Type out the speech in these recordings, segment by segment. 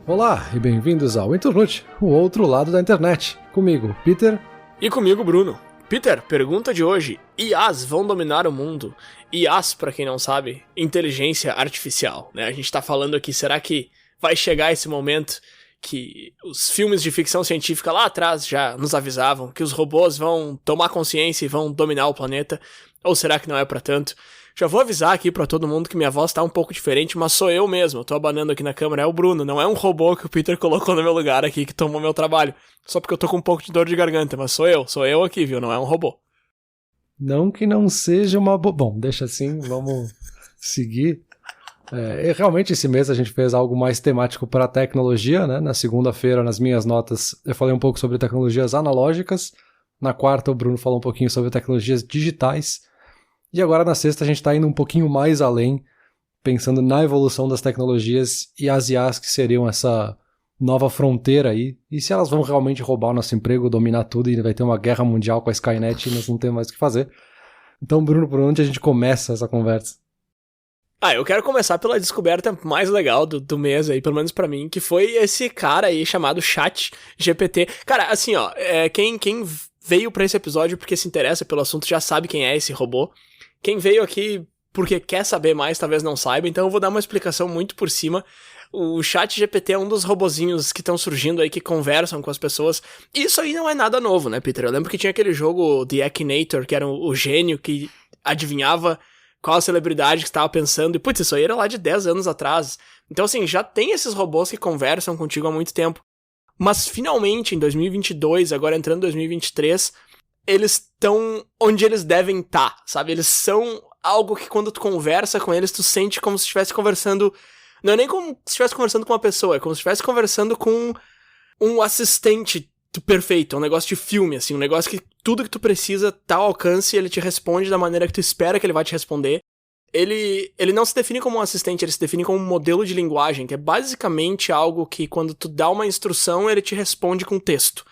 Olá e bem-vindos ao Internute, o outro lado da internet. Comigo, Peter. E comigo, Bruno. Peter, pergunta de hoje. IAs vão dominar o mundo? IAs, pra quem não sabe, inteligência artificial, né? A gente tá falando aqui, será que vai chegar esse momento que os filmes de ficção científica lá atrás já nos avisavam que os robôs vão tomar consciência e vão dominar o planeta? Ou será que não é pra tanto? Já vou avisar aqui pra todo mundo que minha voz tá um pouco diferente, mas sou eu mesmo. Eu tô abanando aqui na câmera, é o Bruno. Não é um robô que o Peter colocou no meu lugar aqui, que tomou meu trabalho. Só porque eu tô com um pouco de dor de garganta, mas sou eu aqui, viu? Não é um robô. Não que não seja uma... Bom, deixa assim, vamos seguir. Realmente esse mês a gente fez algo mais temático para a tecnologia, né? Na segunda-feira, nas minhas notas, eu falei um pouco sobre tecnologias analógicas. Na quarta, o Bruno falou um pouquinho sobre tecnologias digitais. E agora na sexta a gente está indo um pouquinho mais além, pensando na evolução das tecnologias e as IAs que seriam essa nova fronteira aí. E se elas vão realmente roubar o nosso emprego, dominar tudo e vai ter uma guerra mundial com a Skynet e nós não temos mais o que fazer. Então, Bruno, por onde a gente começa essa conversa? Eu quero começar pela descoberta mais legal do mês aí, pelo menos pra mim, que foi esse cara aí chamado ChatGPT. Cara, assim, ó, quem veio pra esse episódio porque se interessa pelo assunto já sabe quem é esse robô. Quem veio aqui porque quer saber mais, talvez não saiba, então eu vou dar uma explicação muito por cima. O ChatGPT é um dos robozinhos que estão surgindo aí, que conversam com as pessoas. E isso aí não é nada novo, né, Peter? Eu lembro que tinha aquele jogo The Akinator, que era o gênio que adivinhava qual a celebridade que estava pensando. E, putz, isso aí era lá de 10 anos atrás. Então, assim, já tem esses robôs que conversam contigo há muito tempo. Mas, finalmente, em 2022, agora entrando em 2023... eles estão onde eles devem estar, sabe? Eles são algo que quando tu conversa com eles, tu sente como se estivesse conversando... Não é nem como se estivesse conversando com uma pessoa, é como se estivesse conversando com um assistente perfeito, um negócio de filme, assim, um negócio que tudo que tu precisa tá ao alcance e ele te responde da maneira que tu espera que ele vai te responder. Ele não se define como um assistente, ele se define como um modelo de linguagem, que é basicamente algo que quando tu dá uma instrução, ele te responde com texto.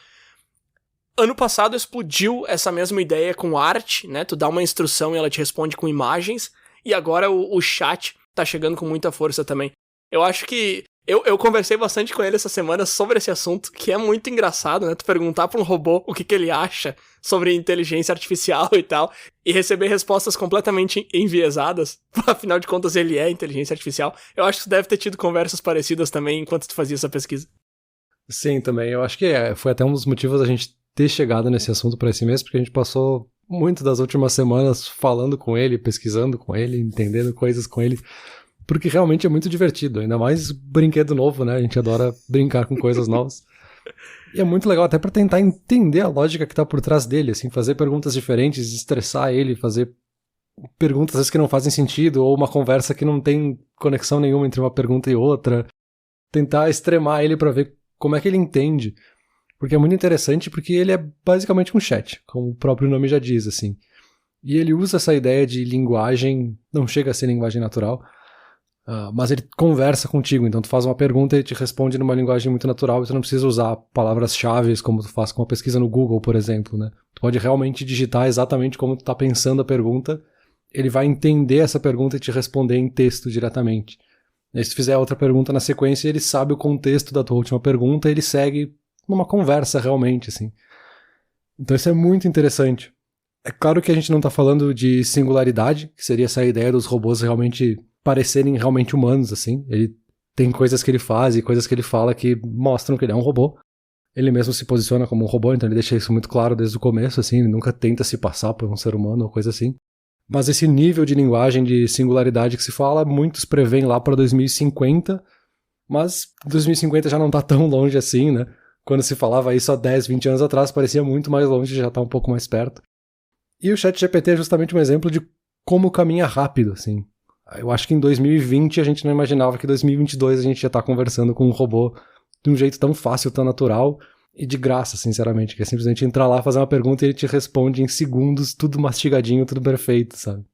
Ano passado explodiu essa mesma ideia com arte, né? Tu dá uma instrução e ela te responde com imagens. E agora o chat tá chegando com muita força também. Eu acho que... Eu conversei bastante com ele essa semana sobre esse assunto, que é muito engraçado, né? Tu perguntar pra um robô o que ele acha sobre inteligência artificial e tal, e receber respostas completamente enviesadas. Afinal de contas, ele é inteligência artificial. Eu acho que tu deve ter tido conversas parecidas também enquanto tu fazia essa pesquisa. Sim, também. Eu acho que foi até um dos motivos da gente ter chegado nesse assunto para esse mês, porque a gente passou muito das últimas semanas falando com ele, pesquisando com ele, entendendo coisas com ele, porque realmente é muito divertido, ainda mais brinquedo novo, né? A gente adora brincar com coisas novas. E é muito legal até para tentar entender a lógica que tá por trás dele, assim, fazer perguntas diferentes, estressar ele, fazer perguntas às vezes que não fazem sentido, ou uma conversa que não tem conexão nenhuma entre uma pergunta e outra, tentar extremar ele para ver como é que ele entende. Porque é muito interessante, porque ele é basicamente um chat, como o próprio nome já diz, assim. E ele usa essa ideia de linguagem, não chega a ser linguagem natural, mas ele conversa contigo, então tu faz uma pergunta e ele te responde numa linguagem muito natural, e tu não precisa usar palavras-chave como tu faz com uma pesquisa no Google, por exemplo, né? Tu pode realmente digitar exatamente como tu tá pensando a pergunta, ele vai entender essa pergunta e te responder em texto diretamente. E se tu fizer outra pergunta na sequência, ele sabe o contexto da tua última pergunta e ele segue numa conversa realmente, assim. Então isso é muito interessante. É claro que a gente não tá falando de singularidade, que seria essa ideia dos robôs realmente parecerem realmente humanos, assim. Ele tem coisas que ele faz e coisas que ele fala que mostram que ele é um robô. Ele mesmo se posiciona como um robô, então ele deixa isso muito claro desde o começo, assim. Ele nunca tenta se passar por um ser humano ou coisa assim. Mas esse nível de linguagem de singularidade que se fala, muitos preveem lá para 2050, mas 2050 já não tá tão longe assim, né? Quando se falava isso há 10, 20 anos atrás, parecia muito mais longe, já tá um pouco mais perto. E o ChatGPT é justamente um exemplo de como caminha rápido, assim. Eu acho que em 2020 a gente não imaginava que em 2022 a gente ia estar conversando com um robô de um jeito tão fácil, tão natural e de graça, sinceramente, que é simplesmente entrar lá, fazer uma pergunta e ele te responde em segundos, tudo mastigadinho, tudo perfeito, sabe?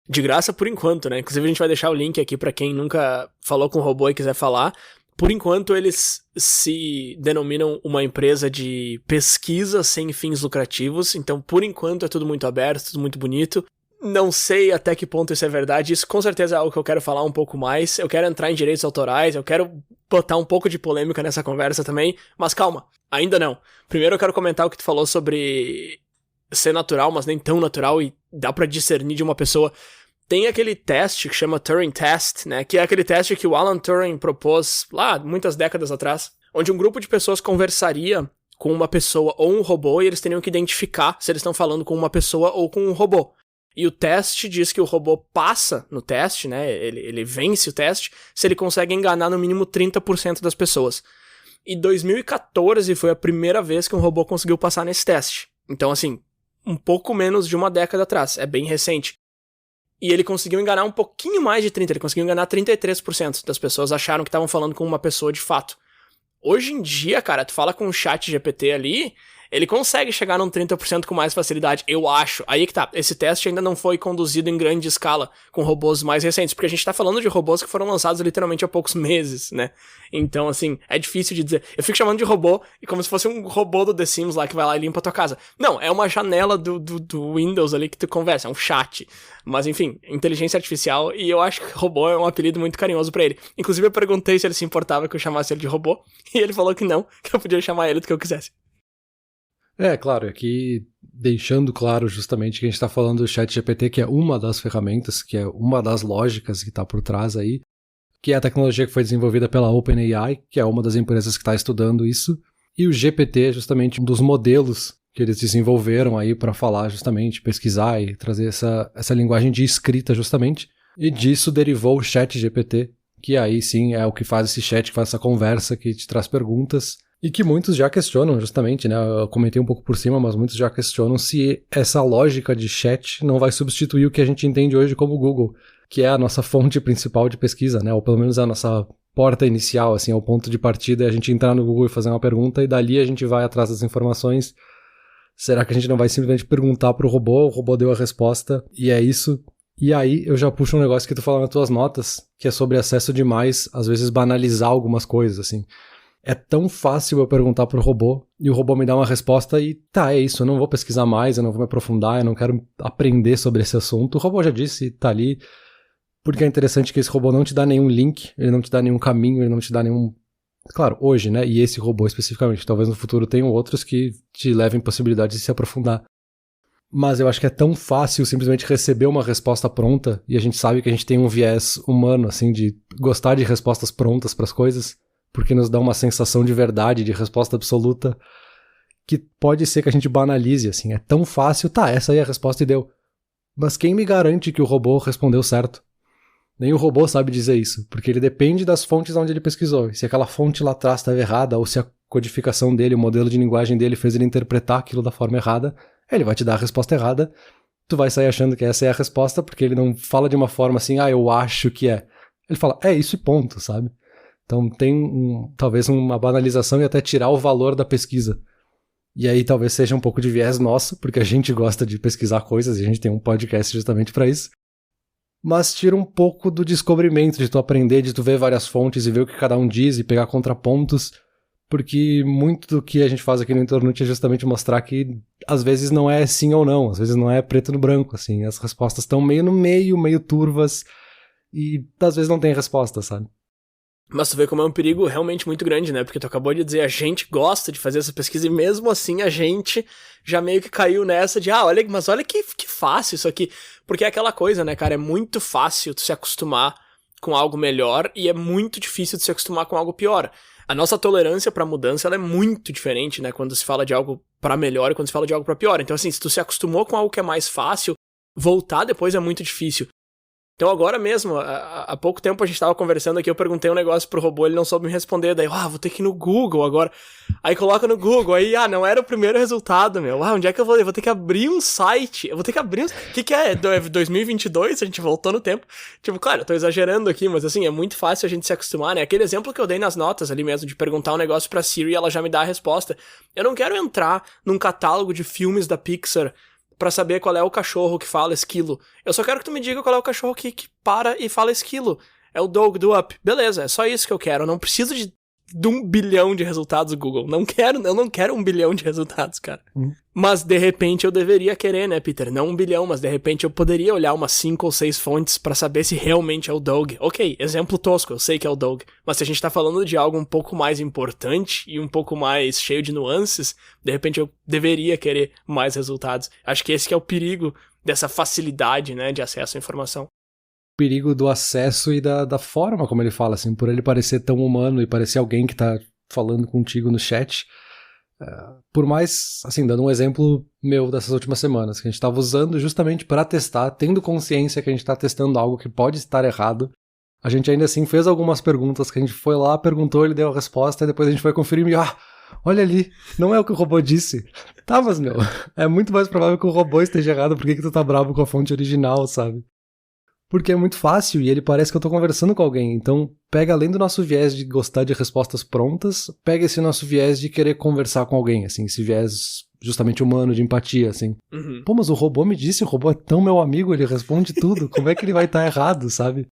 De graça por enquanto, né? Inclusive a gente vai deixar o link aqui pra quem nunca falou com o robô e quiser falar. Por enquanto, eles se denominam uma empresa de pesquisa sem fins lucrativos. Então, por enquanto, é tudo muito aberto, tudo muito bonito. não sei até que ponto isso é verdade. Isso com certeza é algo que eu quero falar um pouco mais. Eu quero entrar em direitos autorais, eu quero botar um pouco de polêmica nessa conversa também. Mas calma, ainda não. Primeiro eu quero comentar o que tu falou sobre ser natural, mas nem tão natural e dá pra discernir de uma pessoa. Tem aquele teste que chama Turing Test, né? Que é aquele teste que o Alan Turing propôs lá muitas décadas atrás, onde um grupo de pessoas conversaria com uma pessoa ou um robô e eles teriam que identificar se eles estão falando com uma pessoa ou com um robô. E o teste diz que o robô passa no teste, né? Ele vence o teste se ele consegue enganar no mínimo 30% das pessoas. E 2014 foi a primeira vez que um robô conseguiu passar nesse teste. Então, assim, um pouco menos de uma década atrás. É bem recente. E ele conseguiu enganar um pouquinho mais de 30%. Ele conseguiu enganar 33% das pessoas acharam que estavam falando com uma pessoa de fato. Hoje em dia, cara, tu fala com o chat GPT ali, ele consegue chegar num 30% com mais facilidade, eu acho. Aí que tá, esse teste ainda não foi conduzido em grande escala com robôs mais recentes, porque a gente tá falando de robôs que foram lançados literalmente há poucos meses, né? Então, assim, é difícil de dizer. Eu fico chamando de robô como se fosse um robô do The Sims lá que vai lá e limpa a tua casa. Não, é uma janela do Windows ali que tu conversa, é um chat. Mas, enfim, inteligência artificial, e eu acho que robô é um apelido muito carinhoso pra ele. Inclusive, eu perguntei se ele se importava que eu chamasse ele de robô, e ele falou que não, que eu podia chamar ele do que eu quisesse. É, claro, aqui deixando claro justamente que a gente está falando do ChatGPT, que é uma das ferramentas, que é uma das lógicas que está por trás aí, que é a tecnologia que foi desenvolvida pela OpenAI, que é uma das empresas que está estudando isso, e o GPT é justamente um dos modelos que eles desenvolveram aí para falar justamente, pesquisar e trazer essa linguagem de escrita justamente, e disso derivou o ChatGPT, que aí sim é o que faz esse chat, que faz essa conversa, que te traz perguntas, e que muitos já questionam, justamente, né? Eu comentei um pouco por cima, mas muitos já questionam se essa lógica de chat não vai substituir o que a gente entende hoje como Google, que é a nossa fonte principal de pesquisa, né? Ou pelo menos a nossa porta inicial, assim, é o ponto de partida, é a gente entrar no Google e fazer uma pergunta, e dali a gente vai atrás das informações. Será que a gente não vai simplesmente perguntar pro robô, o robô deu a resposta, e é isso? E aí eu já puxo um negócio que tu falou nas tuas notas, que é sobre acesso demais, às vezes banalizar algumas coisas, assim. É tão fácil eu perguntar pro robô e o robô me dá uma resposta e tá, é isso, eu não vou pesquisar mais, eu não vou me aprofundar, eu não quero aprender sobre esse assunto. O robô já disse, tá ali, porque é interessante que esse robô não te dá nenhum link, ele não te dá nenhum caminho, ele não te dá nenhum... Claro, hoje, né, e esse robô especificamente, talvez no futuro tenham outros que te levem possibilidades de se aprofundar. Mas eu acho que é tão fácil simplesmente receber uma resposta pronta, e a gente sabe que a gente tem um viés humano, assim, de gostar de respostas prontas pras coisas, porque nos dá uma sensação de verdade, de resposta absoluta, que pode ser que a gente banalize, assim. É tão fácil, tá, essa aí é a resposta e deu. Mas quem me garante que o robô respondeu certo? Nem o robô sabe dizer isso, porque ele depende das fontes onde ele pesquisou. E se aquela fonte lá atrás estava errada, ou se a codificação dele, o modelo de linguagem dele fez ele interpretar aquilo da forma errada, ele vai te dar a resposta errada, tu vai sair achando que essa é a resposta, porque ele não fala de uma forma assim, eu acho que é. Ele fala, é isso e ponto, sabe? Então tem talvez uma banalização e até tirar o valor da pesquisa. E aí talvez seja um pouco de viés nosso, porque a gente gosta de pesquisar coisas e a gente tem um podcast justamente para isso. Mas tira um pouco do descobrimento, de tu aprender, de tu ver várias fontes e ver o que cada um diz e pegar contrapontos, porque muito do que a gente faz aqui no Entornute é justamente mostrar que às vezes não é sim ou não, às vezes não é preto no branco, assim, as respostas estão meio no meio turvas e às vezes não tem resposta, sabe? Mas tu vê como é um perigo realmente muito grande, né? Porque tu acabou de dizer, a gente gosta de fazer essa pesquisa e mesmo assim a gente já meio que caiu nessa de, olha que fácil isso aqui. Porque é aquela coisa, né, cara? É muito fácil tu se acostumar com algo melhor e é muito difícil de se acostumar com algo pior. A nossa tolerância pra mudança, ela é muito diferente, né? Quando se fala de algo pra melhor e quando se fala de algo pra pior. Então, assim, se tu se acostumou com algo que é mais fácil, voltar depois é muito difícil. Então agora mesmo, há pouco tempo a gente tava conversando aqui, eu perguntei um negócio pro robô, ele não soube me responder, daí, vou ter que ir no Google agora. Aí coloca no Google, aí, não era o primeiro resultado, meu. Onde é que eu vou? Eu vou ter que abrir um site, eu vou ter que abrir um... O que é? 2022? A gente voltou no tempo. Tipo, claro, eu tô exagerando aqui, mas assim, é muito fácil a gente se acostumar, né? Aquele exemplo que eu dei nas notas ali mesmo, de perguntar um negócio pra Siri e ela já me dá a resposta. Eu não quero entrar num catálogo de filmes da Pixar pra saber qual é o cachorro que fala esquilo. Eu só quero que tu me diga qual é o cachorro que para e fala esquilo. É o Dog do Up. Beleza, é só isso que eu quero. Eu não preciso de de 1 bilhão de resultados, Google. Eu não quero 1 bilhão de resultados, cara. Mas, de repente, eu deveria querer, né, Peter? Não 1 bilhão, mas, de repente, eu poderia olhar umas 5 ou 6 fontes pra saber se realmente é o Doug. Ok, exemplo tosco, eu sei que é o Doug. Mas se a gente tá falando de algo um pouco mais importante e um pouco mais cheio de nuances, de repente eu deveria querer mais resultados. Acho que esse que é o perigo dessa facilidade, né, de acesso à informação. Perigo do acesso e da forma como ele fala, assim, por ele parecer tão humano e parecer alguém que tá falando contigo no chat. Por mais, assim, dando um exemplo meu dessas últimas semanas, que a gente tava usando justamente para testar, tendo consciência que a gente tá testando algo que pode estar errado, a gente ainda assim fez algumas perguntas que a gente foi lá, perguntou, ele deu a resposta, e depois a gente foi conferir e olha ali, não é o que o robô disse. Tá, mas meu, é muito mais provável que o robô esteja errado, por que tu tá bravo com a fonte original, sabe? Porque é muito fácil e ele parece que eu tô conversando com alguém. Então, pega além do nosso viés de gostar de respostas prontas, pega esse nosso viés de querer conversar com alguém, assim, esse viés justamente humano, de empatia, assim. Pô, mas o robô me disse, o robô é tão meu amigo, ele responde tudo, como é que ele vai estar errado, sabe?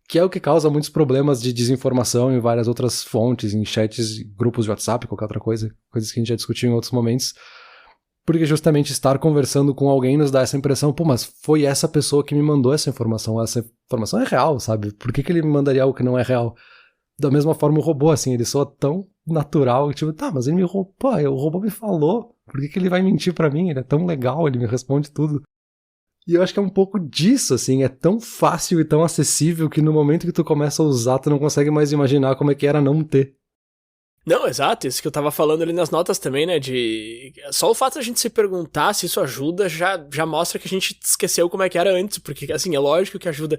Que é o que causa muitos problemas de desinformação em várias outras fontes, em chats, grupos de WhatsApp, qualquer outra coisa, coisas que a gente já discutiu em outros momentos. Porque justamente estar conversando com alguém nos dá essa impressão, pô, mas foi essa pessoa que me mandou essa informação é real, sabe? Por que ele me mandaria algo que não é real? Da mesma forma o robô, assim, ele soa tão natural, tipo, tá, mas ele me roubou, o robô me falou, por que ele vai mentir pra mim? Ele é tão legal, ele me responde tudo. E eu acho que é um pouco disso, assim, é tão fácil e tão acessível que no momento que tu começa a usar, tu não consegue mais imaginar como é que era não ter. Não, exato, isso que eu tava falando ali nas notas também, né, de... Só o fato de a gente se perguntar se isso ajuda já mostra que a gente esqueceu como é que era antes, porque, assim, é lógico que ajuda.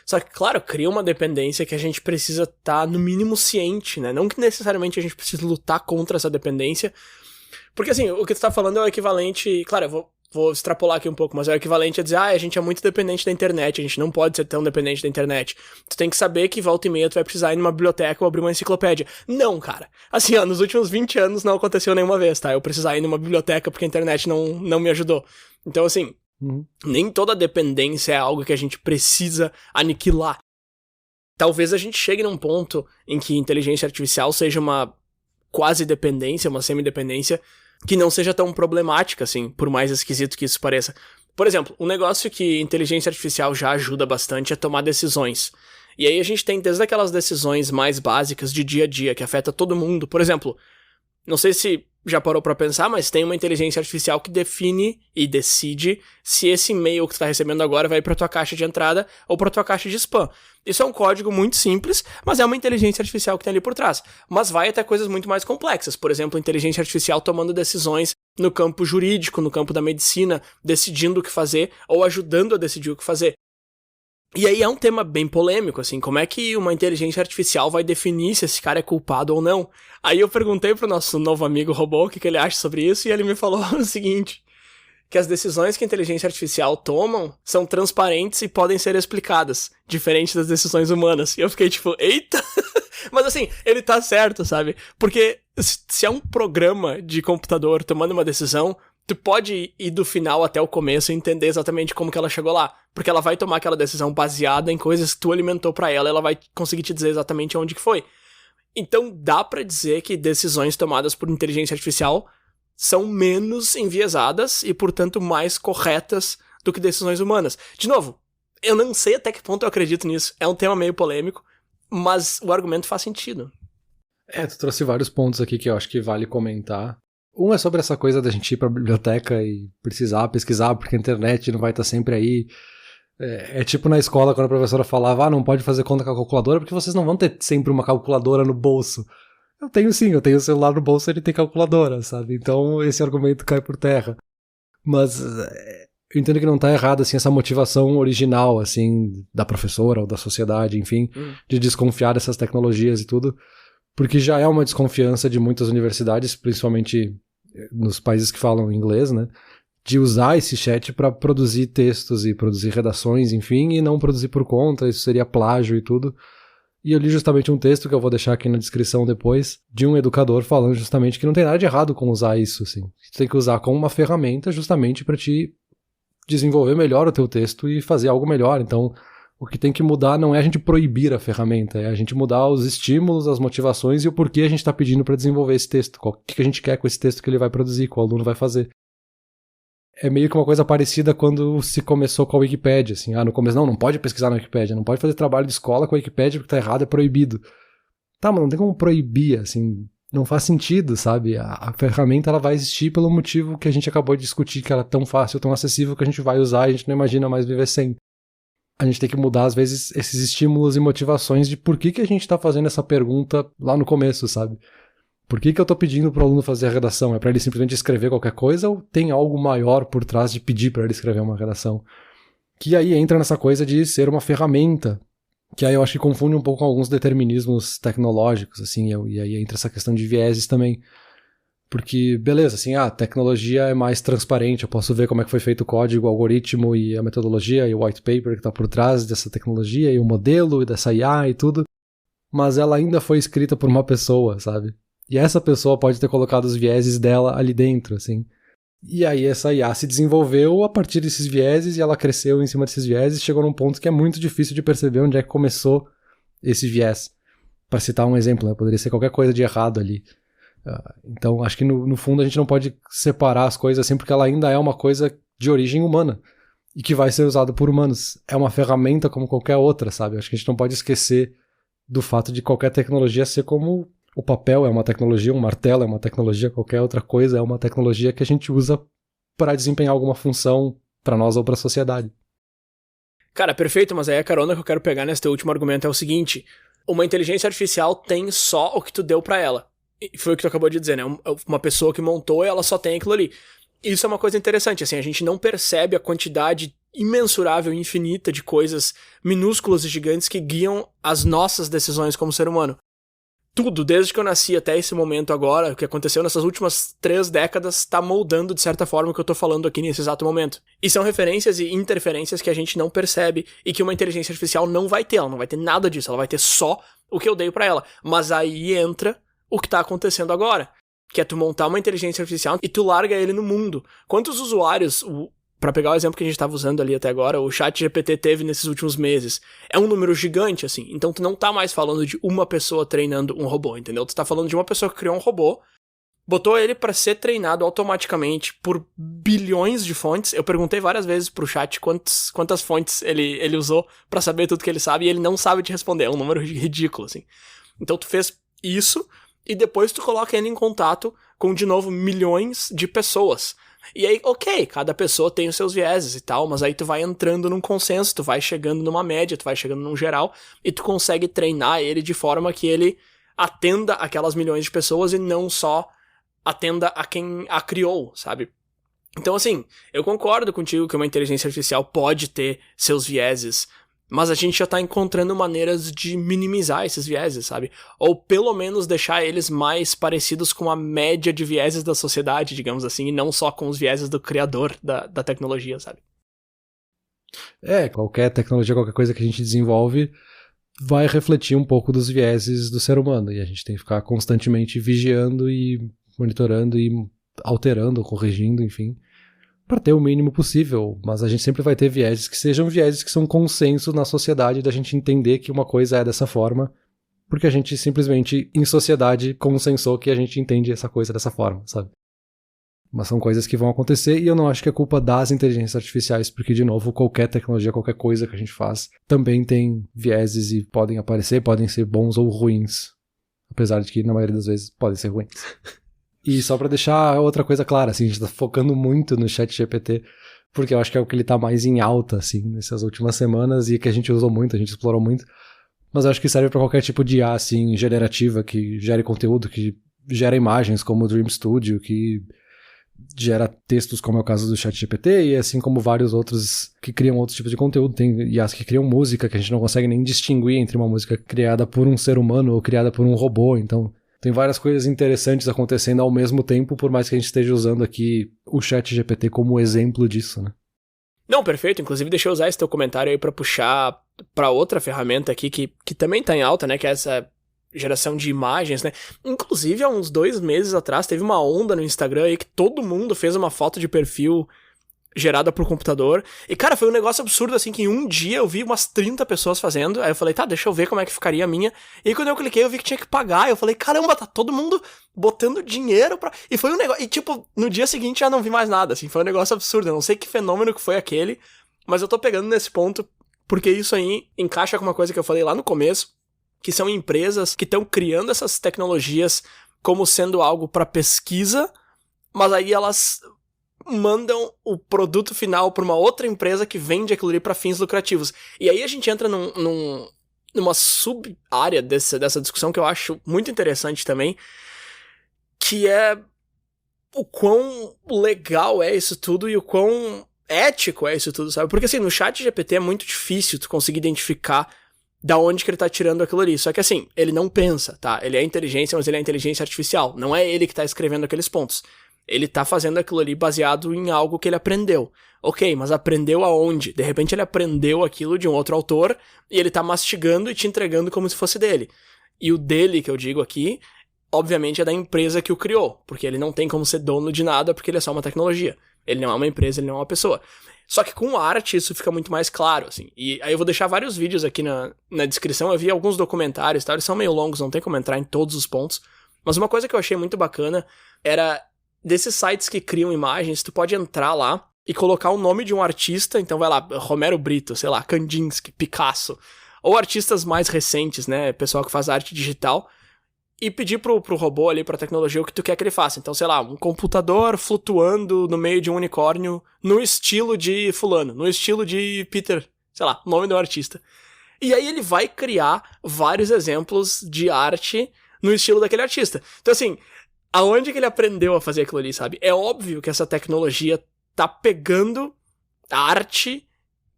Só que, claro, cria uma dependência que a gente precisa estar, no mínimo, ciente, né, não que necessariamente a gente precise lutar contra essa dependência, porque, assim, o que tu tá falando é o equivalente... Claro, eu vou extrapolar aqui um pouco, mas é o equivalente a dizer, a gente é muito dependente da internet, a gente não pode ser tão dependente da internet. Tu tem que saber que volta e meia tu vai precisar ir numa biblioteca ou abrir uma enciclopédia. Não, cara. Assim, nos últimos 20 anos não aconteceu nenhuma vez, tá? Eu precisar ir numa biblioteca porque a internet não me ajudou. Então, assim, nem toda dependência é algo que a gente precisa aniquilar. Talvez a gente chegue num ponto em que inteligência artificial seja uma quase dependência, uma semi-dependência, que não seja tão problemática, assim, por mais esquisito que isso pareça. Por exemplo, um negócio que inteligência artificial já ajuda bastante é tomar decisões. E aí a gente tem desde aquelas decisões mais básicas de dia a dia, que afeta todo mundo. Por exemplo, não sei se já parou pra pensar, mas tem uma inteligência artificial que define e decide se esse e-mail que tu tá recebendo agora vai pra tua caixa de entrada ou pra tua caixa de spam. Isso é um código muito simples, mas é uma inteligência artificial que tem ali por trás. Mas vai até coisas muito mais complexas. Por exemplo, inteligência artificial tomando decisões no campo jurídico, no campo da medicina, decidindo o que fazer ou ajudando a decidir o que fazer. E aí é um tema bem polêmico, assim, como é que uma inteligência artificial vai definir se esse cara é culpado ou não? Aí eu perguntei pro nosso novo amigo robô o que ele acha sobre isso, e ele me falou o seguinte, que as decisões que a inteligência artificial tomam são transparentes e podem ser explicadas, diferente das decisões humanas. E eu fiquei tipo, eita! Mas assim, ele tá certo, sabe? Porque se é um programa de computador tomando uma decisão, tu pode ir do final até o começo e entender exatamente como que ela chegou lá. Porque ela vai tomar aquela decisão baseada em coisas que tu alimentou pra ela, ela vai conseguir te dizer exatamente onde que foi. Então dá pra dizer que decisões tomadas por inteligência artificial são menos enviesadas e, portanto, mais corretas do que decisões humanas. De novo, eu não sei até que ponto eu acredito nisso. É um tema meio polêmico, mas o argumento faz sentido. Tu trouxe vários pontos aqui que eu acho que vale comentar. Um é sobre essa coisa da gente ir pra biblioteca e precisar pesquisar, porque a internet não vai estar sempre aí. É tipo na escola, quando a professora falava, não pode fazer conta com a calculadora, porque vocês não vão ter sempre uma calculadora no bolso. Eu tenho sim, eu tenho o celular no bolso e ele tem calculadora, sabe? Então esse argumento cai por terra. Mas eu entendo que não tá errado, assim, essa motivação original, assim, da professora ou da sociedade, enfim, de desconfiar dessas tecnologias e tudo, porque já é uma desconfiança de muitas universidades, principalmente nos países que falam inglês, né? De usar esse chat para produzir textos e produzir redações, enfim, e não produzir por conta, isso seria plágio e tudo. E eu li justamente um texto que eu vou deixar aqui na descrição depois, de um educador falando justamente que não tem nada de errado com usar isso, assim. Você tem que usar como uma ferramenta justamente para te desenvolver melhor o teu texto e fazer algo melhor. Então, O que tem que mudar não é a gente proibir a ferramenta, é a gente mudar os estímulos, as motivações e o porquê a gente está pedindo para desenvolver esse texto. O que a gente quer com esse texto que ele vai produzir, que o aluno vai fazer. É meio que uma coisa parecida quando se começou com a Wikipédia, assim, no começo não pode pesquisar na Wikipédia, não pode fazer trabalho de escola com a Wikipédia porque tá errado, é proibido. Tá, mas não tem como proibir, assim, não faz sentido, sabe? A ferramenta, ela vai existir pelo motivo que a gente acabou de discutir, que ela é tão fácil, tão acessível, que a gente vai usar e a gente não imagina mais viver sem. A gente tem que mudar, às vezes, esses estímulos e motivações de por que a gente tá fazendo essa pergunta lá no começo, sabe? Por que eu tô pedindo pro aluno fazer a redação? É pra ele simplesmente escrever qualquer coisa ou tem algo maior por trás de pedir pra ele escrever uma redação? Que aí entra nessa coisa de ser uma ferramenta, que aí eu acho que confunde um pouco com alguns determinismos tecnológicos, assim, e aí entra essa questão de vieses também. Porque, beleza, assim, a tecnologia é mais transparente, eu posso ver como é que foi feito o código, o algoritmo e a metodologia e o white paper que tá por trás dessa tecnologia e o modelo e dessa IA e tudo, mas ela ainda foi escrita por uma pessoa, sabe? E essa pessoa pode ter colocado os vieses dela ali dentro, assim. E aí essa IA se desenvolveu a partir desses vieses e ela cresceu em cima desses vieses e chegou num ponto que é muito difícil de perceber onde é que começou esse viés. Para citar um exemplo, né? Poderia ser qualquer coisa de errado ali. Então acho que no fundo a gente não pode separar as coisas assim porque ela ainda é uma coisa de origem humana e que vai ser usada por humanos. É uma ferramenta como qualquer outra, sabe? Acho que a gente não pode esquecer do fato de qualquer tecnologia ser como o papel é uma tecnologia, um martelo é uma tecnologia, qualquer outra coisa é uma tecnologia que a gente usa para desempenhar alguma função para nós ou para a sociedade. Cara, perfeito, mas aí a carona que eu quero pegar nesse teu último argumento é o seguinte: uma inteligência artificial tem só o que tu deu pra ela. E foi o que tu acabou de dizer, né? Uma pessoa que montou, ela só tem aquilo ali. Isso é uma coisa interessante, assim, a gente não percebe a quantidade imensurável e infinita de coisas minúsculas e gigantes que guiam as nossas decisões como ser humano. Tudo, desde que eu nasci até esse momento agora, o que aconteceu nessas últimas 3 décadas, tá moldando de certa forma o que eu tô falando aqui nesse exato momento. E são referências e interferências que a gente não percebe e que uma inteligência artificial não vai ter, ela não vai ter nada disso, ela vai ter só o que eu dei pra ela. Mas aí entra o que tá acontecendo agora, que é tu montar uma inteligência artificial e tu larga ele no mundo. Quantos usuários, pra pegar o exemplo que a gente tava usando ali até agora, o ChatGPT teve nesses últimos meses? É um número gigante, assim. Então tu não tá mais falando de uma pessoa treinando um robô, entendeu? Tu tá falando de uma pessoa que criou um robô, botou ele pra ser treinado automaticamente por bilhões de fontes. Eu perguntei várias vezes pro chat quantas fontes ele usou pra saber tudo que ele sabe, e ele não sabe te responder. É um número ridículo, assim. Então tu fez isso, e depois tu coloca ele em contato com, de novo, milhões de pessoas. E aí, ok, cada pessoa tem os seus vieses e tal, mas aí tu vai entrando num consenso, tu vai chegando numa média, tu vai chegando num geral, e tu consegue treinar ele de forma que ele atenda aquelas milhões de pessoas e não só atenda a quem a criou, sabe? Então, assim, eu concordo contigo que uma inteligência artificial pode ter seus vieses, mas a gente já tá encontrando maneiras de minimizar esses vieses, sabe? Ou pelo menos deixar eles mais parecidos com a média de vieses da sociedade, digamos assim, e não só com os vieses do criador da tecnologia, sabe? Qualquer tecnologia, qualquer coisa que a gente desenvolve vai refletir um pouco dos vieses do ser humano, e a gente tem que ficar constantemente vigiando e monitorando e alterando, corrigindo, enfim, para ter o mínimo possível, mas a gente sempre vai ter vieses que sejam vieses que são consenso na sociedade da gente entender que uma coisa é dessa forma, porque a gente simplesmente, em sociedade, consensou que a gente entende essa coisa dessa forma, sabe? Mas são coisas que vão acontecer e eu não acho que é culpa das inteligências artificiais, porque, de novo, qualquer tecnologia, qualquer coisa que a gente faz também tem vieses e podem aparecer, podem ser bons ou ruins, apesar de que, na maioria das vezes, podem ser ruins. E só pra deixar outra coisa clara, assim, a gente tá focando muito no ChatGPT, porque eu acho que é o que ele tá mais em alta, assim, nessas últimas semanas, e que a gente usou muito, a gente explorou muito, mas eu acho que serve pra qualquer tipo de IA, assim, generativa, que gere conteúdo, que gera imagens, como o Dream Studio, que gera textos, como é o caso do ChatGPT, e assim como vários outros que criam outros tipos de conteúdo. Tem IAs que criam música, que a gente não consegue nem distinguir entre uma música criada por um ser humano ou criada por um robô, então tem várias coisas interessantes acontecendo ao mesmo tempo, por mais que a gente esteja usando aqui o ChatGPT como exemplo disso, né? Não, perfeito. Inclusive, deixa eu usar esse teu comentário aí pra puxar pra outra ferramenta aqui que também tá em alta, né? Que é essa geração de imagens, né? Inclusive, há uns 2 meses atrás, teve uma onda no Instagram aí que todo mundo fez uma foto de perfil gerada por computador. E, cara, foi um negócio absurdo, assim, que em um dia eu vi umas 30 pessoas fazendo. Aí eu falei, tá, deixa eu ver como é que ficaria a minha. E aí quando eu cliquei, eu vi que tinha que pagar. Eu falei, caramba, tá todo mundo botando dinheiro pra... E foi um negócio... E, tipo, no dia seguinte já não vi mais nada, assim. Foi um negócio absurdo. Eu não sei que fenômeno que foi aquele, mas eu tô pegando nesse ponto porque isso aí encaixa com uma coisa que eu falei lá no começo, que são empresas que estão criando essas tecnologias como sendo algo pra pesquisa, mas aí elas mandam o produto final pra uma outra empresa que vende aquilo ali pra fins lucrativos. E aí a gente entra numa sub-área dessa discussão que eu acho muito interessante também, que é o quão legal é isso tudo e o quão ético é isso tudo, sabe? Porque assim, no chat GPT é muito difícil tu conseguir identificar da onde que ele tá tirando aquilo ali. Só que assim, ele não pensa, tá? Ele é inteligência, mas ele é inteligência artificial. Não é ele que tá escrevendo aqueles pontos. Ele tá fazendo aquilo ali baseado em algo que ele aprendeu. Ok, mas aprendeu aonde? De repente ele aprendeu aquilo de um outro autor e ele tá mastigando e te entregando como se fosse dele. E o dele, que eu digo aqui, obviamente é da empresa que o criou, porque ele não tem como ser dono de nada porque ele é só uma tecnologia. Ele não é uma empresa, ele não é uma pessoa. Só que com arte isso fica muito mais claro, assim. E aí eu vou deixar vários vídeos aqui na descrição. Eu vi alguns documentários, tá? Eles são meio longos, não tem como entrar em todos os pontos. Mas uma coisa que eu achei muito bacana era... desses sites que criam imagens, tu pode entrar lá e colocar o nome de um artista, então vai lá, Romero Brito, sei lá, Kandinsky, Picasso, ou artistas mais recentes, né, pessoal que faz arte digital, e pedir pro robô ali, pra tecnologia, o que tu quer que ele faça. Então, sei lá, um computador flutuando no meio de um unicórnio, no estilo de fulano, no estilo de Peter, sei lá, nome do artista. E aí ele vai criar vários exemplos de arte no estilo daquele artista. Então, assim... aonde que ele aprendeu a fazer aquilo ali, sabe? É óbvio que essa tecnologia tá pegando a arte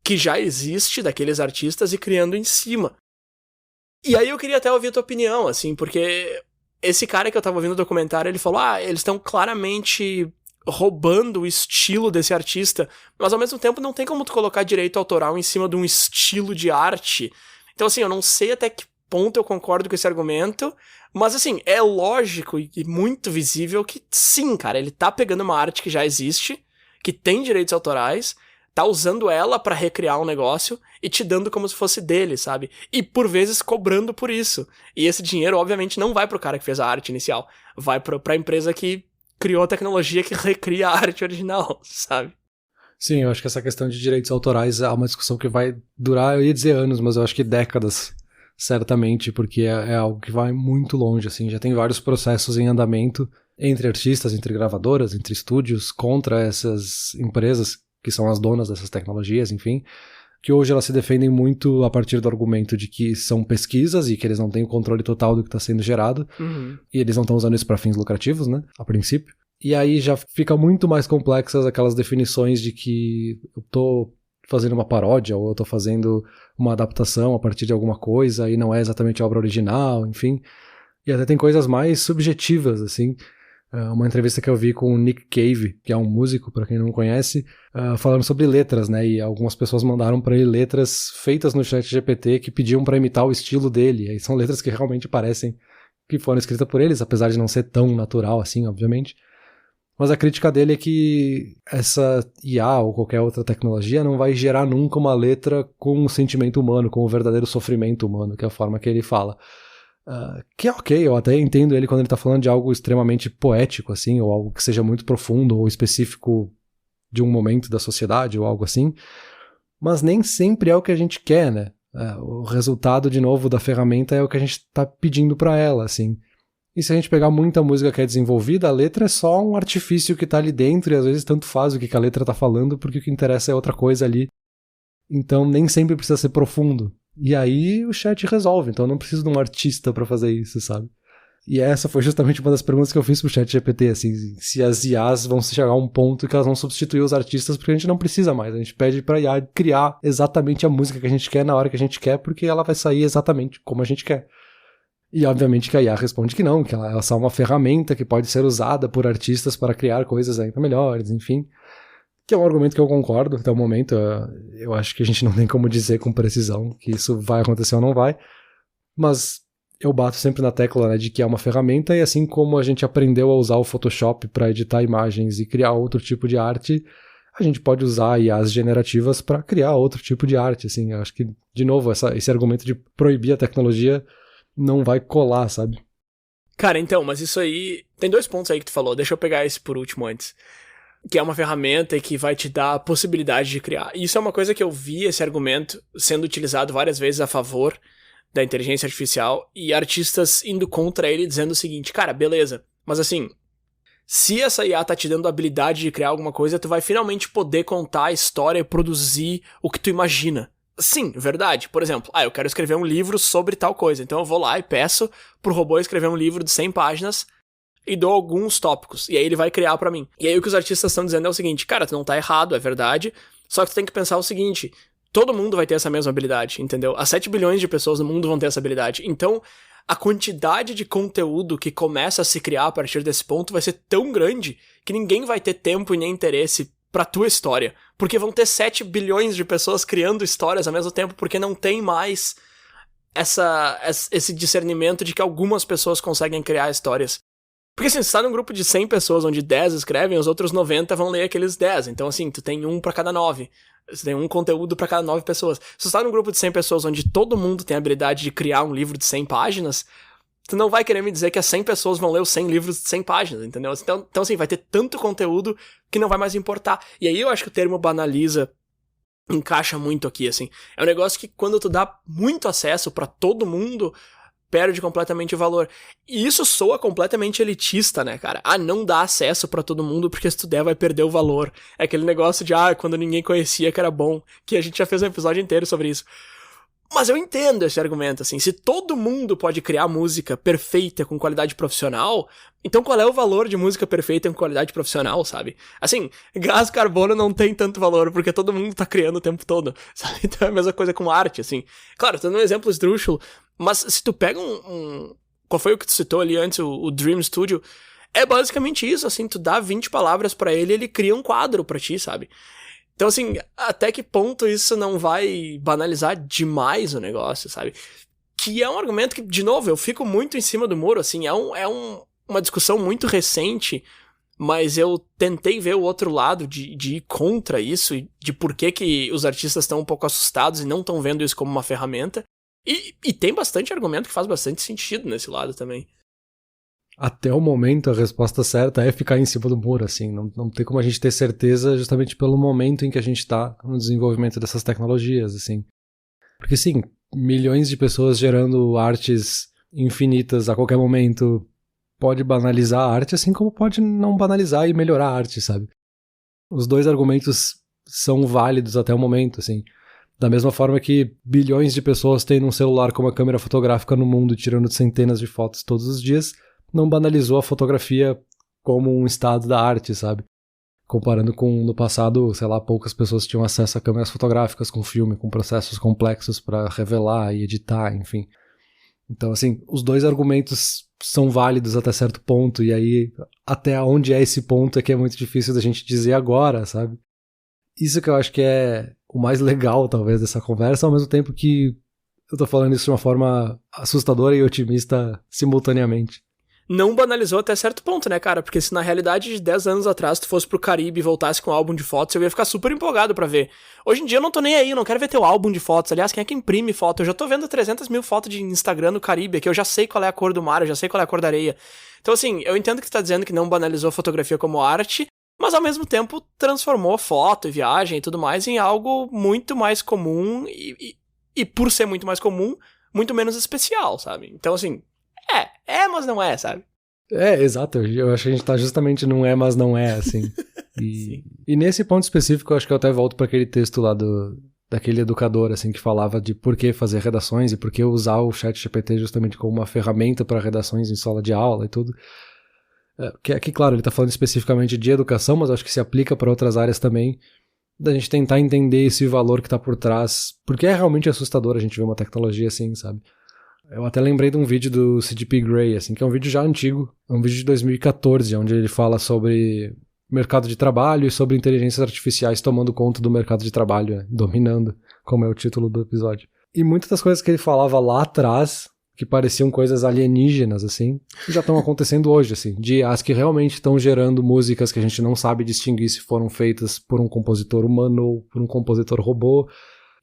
que já existe daqueles artistas e criando em cima. E aí eu queria até ouvir a tua opinião, assim, porque esse cara que eu tava ouvindo o documentário, ele falou, eles estão claramente roubando o estilo desse artista, mas ao mesmo tempo não tem como tu colocar direito autoral em cima de um estilo de arte. Então, assim, eu não sei até que ponto eu concordo com esse argumento, mas assim, é lógico e muito visível que sim, cara, ele tá pegando uma arte que já existe, que tem direitos autorais, tá usando ela pra recriar um negócio e te dando como se fosse dele, sabe? E por vezes cobrando por isso. E esse dinheiro, obviamente, não vai pro cara que fez a arte inicial, vai pra empresa que criou a tecnologia que recria a arte original, sabe? Sim, eu acho que essa questão de direitos autorais é uma discussão que vai durar, eu ia dizer anos, mas eu acho que décadas. Certamente, porque é algo que vai muito longe, assim, já tem vários processos em andamento entre artistas, entre gravadoras, entre estúdios, contra essas empresas que são as donas dessas tecnologias, enfim, que hoje elas se defendem muito a partir do argumento de que são pesquisas e que eles não têm o controle total do que está sendo gerado, e eles não estão usando isso para fins lucrativos, né, a princípio. E aí já fica muito mais complexas aquelas definições de que eu tô fazendo uma paródia, ou eu tô fazendo uma adaptação a partir de alguma coisa, e não é exatamente a obra original, enfim. E até tem coisas mais subjetivas, assim. Uma entrevista que eu vi com o Nick Cave, que é um músico, pra quem não conhece, falando sobre letras, né, e algumas pessoas mandaram pra ele letras feitas no chat GPT que pediam pra imitar o estilo dele, e aí são letras que realmente parecem que foram escritas por eles, apesar de não ser tão natural assim, obviamente. Mas a crítica dele é que essa IA ou qualquer outra tecnologia não vai gerar nunca uma letra com um sentimento humano, com o verdadeiro sofrimento humano, que é a forma que ele fala. Que é ok, eu até entendo ele quando ele tá falando de algo extremamente poético, assim, ou algo que seja muito profundo ou específico de um momento da sociedade ou algo assim, mas nem sempre é o que a gente quer, né? O resultado, de novo, da ferramenta é o que a gente tá pedindo pra ela, assim. E se a gente pegar muita música que é desenvolvida, a letra é só um artifício que tá ali dentro, e às vezes tanto faz o que a letra tá falando, porque o que interessa é outra coisa ali. Então nem sempre precisa ser profundo. E aí o chat resolve, então eu não preciso de um artista pra fazer isso, sabe? E essa foi justamente uma das perguntas que eu fiz pro chat GPT, assim, se as IAs vão chegar a um ponto que elas vão substituir os artistas, porque a gente não precisa mais. A gente pede pra IA criar exatamente a música que a gente quer na hora que a gente quer, porque ela vai sair exatamente como a gente quer. E obviamente que a IA responde que não, que ela é só uma ferramenta que pode ser usada por artistas para criar coisas ainda melhores, enfim. Que é um argumento que eu concordo até o momento. Eu acho que a gente não tem como dizer com precisão que isso vai acontecer ou não vai. Mas eu bato sempre na tecla, né, de que é uma ferramenta, e assim como a gente aprendeu a usar o Photoshop para editar imagens e criar outro tipo de arte, a gente pode usar IAs generativas para criar outro tipo de arte, assim. Eu acho que, de novo, esse argumento de proibir a tecnologia não vai colar, sabe? Cara, então, mas isso aí... Tem 2 pontos aí que tu falou, deixa eu pegar esse por último antes. Que é uma ferramenta e que vai te dar a possibilidade de criar. E isso é uma coisa que eu vi, esse argumento, sendo utilizado várias vezes a favor da inteligência artificial, e artistas indo contra ele dizendo o seguinte, cara, beleza, mas assim... Se essa IA tá te dando a habilidade de criar alguma coisa, tu vai finalmente poder contar a história e produzir o que tu imagina. Sim, verdade. Por exemplo, eu quero escrever um livro sobre tal coisa. Então eu vou lá e peço pro robô escrever um livro de 100 páginas e dou alguns tópicos. E aí ele vai criar pra mim. E aí o que os artistas estão dizendo é o seguinte, cara, tu não tá errado, é verdade. Só que tu tem que pensar o seguinte, todo mundo vai ter essa mesma habilidade, entendeu? As 7 bilhões de pessoas no mundo vão ter essa habilidade. Então... a quantidade de conteúdo que começa a se criar a partir desse ponto vai ser tão grande que ninguém vai ter tempo e nem interesse pra tua história. Porque vão ter 7 bilhões de pessoas criando histórias ao mesmo tempo, porque não tem mais esse discernimento de que algumas pessoas conseguem criar histórias. Porque assim, se tá num grupo de 100 pessoas onde 10 escrevem, os outros 90 vão ler aqueles 10. Então assim, tu tem um pra cada 9. Você tem um conteúdo pra cada 9 pessoas. Se você tá num grupo de 100 pessoas onde todo mundo tem a habilidade de criar um livro de 100 páginas, tu não vai querer me dizer que as 100 pessoas vão ler os 100 livros de 100 páginas, entendeu? Então assim, vai ter tanto conteúdo que não vai mais importar. E aí eu acho que o termo banaliza encaixa muito aqui, assim. É um negócio que quando tu dá muito acesso pra todo mundo... perde completamente o valor. E isso soa completamente elitista, né, cara? Não dá acesso pra todo mundo porque se tu der vai perder o valor. É aquele negócio de, quando ninguém conhecia que era bom, que a gente já fez um episódio inteiro sobre isso. Mas eu entendo esse argumento, assim, se todo mundo pode criar música perfeita com qualidade profissional, então qual é o valor de música perfeita com qualidade profissional, sabe? Assim, gás carbono não tem tanto valor, porque todo mundo tá criando o tempo todo, sabe? Então é a mesma coisa com arte, assim. Claro, tô dando um exemplo esdrúxulo, mas se tu pega qual foi o que tu citou ali antes, o Dream Studio, é basicamente isso, assim, tu dá 20 palavras pra ele e ele cria um quadro pra ti, sabe? Então, assim, até que ponto isso não vai banalizar demais o negócio, sabe? Que é um argumento que, de novo, eu fico muito em cima do muro, assim, uma discussão muito recente, mas eu tentei ver o outro lado de ir contra isso, e de por que os artistas estão um pouco assustados e não estão vendo isso como uma ferramenta. E tem bastante argumento que faz bastante sentido nesse lado também. Até o momento, a resposta certa é ficar em cima do muro, assim. Não tem como a gente ter certeza justamente pelo momento em que a gente está no desenvolvimento dessas tecnologias, assim. Porque, sim, milhões de pessoas gerando artes infinitas a qualquer momento pode banalizar a arte, assim como pode não banalizar e melhorar a arte, sabe? Os 2 argumentos são válidos até o momento, assim. Da mesma forma que bilhões de pessoas têm num celular com uma câmera fotográfica no mundo tirando centenas de fotos todos os dias, não banalizou a fotografia como um estado da arte, sabe? Comparando com no passado, sei lá, poucas pessoas tinham acesso a câmeras fotográficas com filme, com processos complexos para revelar e editar, enfim. Então, assim, os 2 argumentos são válidos até certo ponto, e aí até onde é esse ponto é que é muito difícil da gente dizer agora, sabe? Isso que eu acho que é o mais legal, talvez, dessa conversa, ao mesmo tempo que eu tô falando isso de uma forma assustadora e otimista simultaneamente. Não banalizou até certo ponto, né, cara? Porque se na realidade de 10 anos atrás tu fosse pro Caribe e voltasse com um álbum de fotos, eu ia ficar super empolgado pra ver. Hoje em dia eu não tô nem aí, eu não quero ver teu álbum de fotos. Aliás, quem é que imprime foto? Eu já tô vendo 300 mil fotos de Instagram no Caribe, que eu já sei qual é a cor do mar, eu já sei qual é a cor da areia. Então, assim, eu entendo que tu tá dizendo que não banalizou a fotografia como arte, mas ao mesmo tempo transformou foto e viagem e tudo mais em algo muito mais comum e por ser muito mais comum, muito menos especial, sabe? Então, assim... mas não é, sabe? Exato, eu acho que a gente tá justamente não é, mas não é, assim. E nesse ponto específico, eu acho que eu até volto para aquele texto lá daquele educador, assim, que falava de por que fazer redações e por que usar o ChatGPT justamente como uma ferramenta para redações em sala de aula e tudo. Que, claro, ele tá falando especificamente de educação, mas acho que se aplica para outras áreas também, da gente tentar entender esse valor que tá por trás, porque é realmente assustador a gente ver uma tecnologia assim, sabe? Eu até lembrei de um vídeo do CGP Grey, assim, que é um vídeo já antigo, é um vídeo de 2014, onde ele fala sobre mercado de trabalho e sobre inteligências artificiais tomando conta do mercado de trabalho, dominando, como é o título do episódio. E muitas das coisas que ele falava lá atrás, que pareciam coisas alienígenas, assim, já estão acontecendo hoje, assim, de IAs que realmente estão gerando músicas que a gente não sabe distinguir se foram feitas por um compositor humano ou por um compositor robô,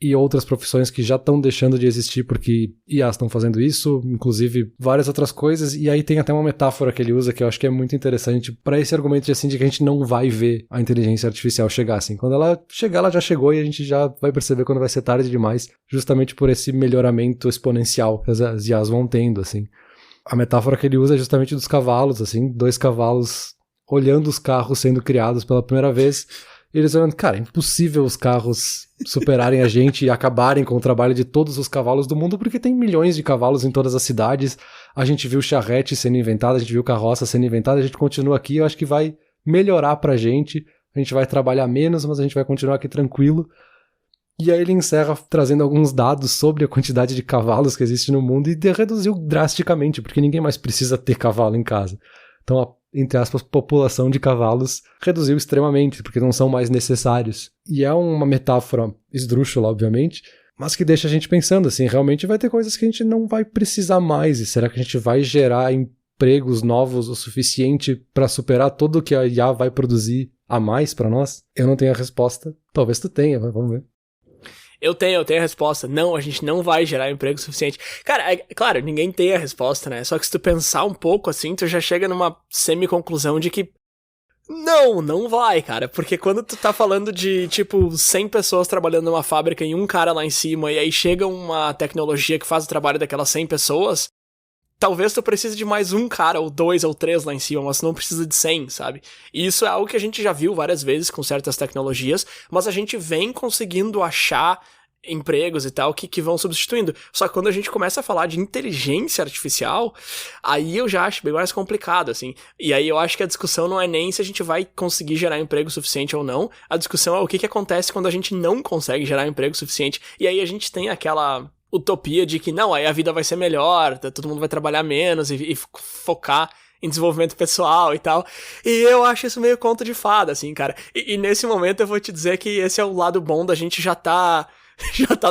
e outras profissões que já estão deixando de existir porque IAs estão fazendo isso, inclusive várias outras coisas, e aí tem até uma metáfora que ele usa que eu acho que é muito interessante para esse argumento de, assim, de que a gente não vai ver a inteligência artificial chegar, assim. Quando ela chegar, ela já chegou e a gente já vai perceber quando vai ser tarde demais, justamente por esse melhoramento exponencial que as IAs vão tendo, assim. A metáfora que ele usa é justamente dos cavalos, assim, 2 cavalos olhando os carros sendo criados pela primeira vez. E eles olhando, cara, é impossível os carros superarem a gente e acabarem com o trabalho de todos os cavalos do mundo, porque tem milhões de cavalos em todas as cidades. A gente viu charrete sendo inventada, a gente viu carroça sendo inventada, a gente continua aqui, eu acho que vai melhorar pra gente. A gente vai trabalhar menos, mas a gente vai continuar aqui tranquilo. E aí ele encerra trazendo alguns dados sobre a quantidade de cavalos que existe no mundo e reduziu drasticamente, porque ninguém mais precisa ter cavalo em casa. Então a, entre aspas, população de cavalos reduziu extremamente, porque não são mais necessários. E é uma metáfora esdrúxula, obviamente, mas que deixa a gente pensando, assim, realmente vai ter coisas que a gente não vai precisar mais, e será que a gente vai gerar empregos novos o suficiente para superar tudo que a IA vai produzir a mais para nós? Eu não tenho a resposta, talvez tu tenha, mas vamos ver. Eu tenho a resposta. Não, a gente não vai gerar emprego suficiente. Cara, claro, ninguém tem a resposta, né? Só que se tu pensar um pouco assim, tu já chega numa semi-conclusão de que não vai, cara. Porque quando tu tá falando de, tipo, 100 pessoas trabalhando numa fábrica e um cara lá em cima, e aí chega uma tecnologia que faz o trabalho daquelas 100 pessoas, talvez tu precise de mais um cara, ou 2 ou 3 lá em cima, mas tu não precisa de 100, sabe? E isso é algo que a gente já viu várias vezes com certas tecnologias, mas a gente vem conseguindo achar empregos e tal que vão substituindo. Só que quando a gente começa a falar de inteligência artificial, aí eu já acho bem mais complicado, assim. E aí eu acho que a discussão não é nem se a gente vai conseguir gerar emprego suficiente ou não, a discussão é o que acontece quando a gente não consegue gerar emprego suficiente. E aí a gente tem aquela utopia de que não, aí a vida vai ser melhor, todo mundo vai trabalhar menos e focar em desenvolvimento pessoal e tal. E eu acho isso meio conto de fada, assim, cara. E nesse momento eu vou te dizer que esse é o lado bom da gente já tá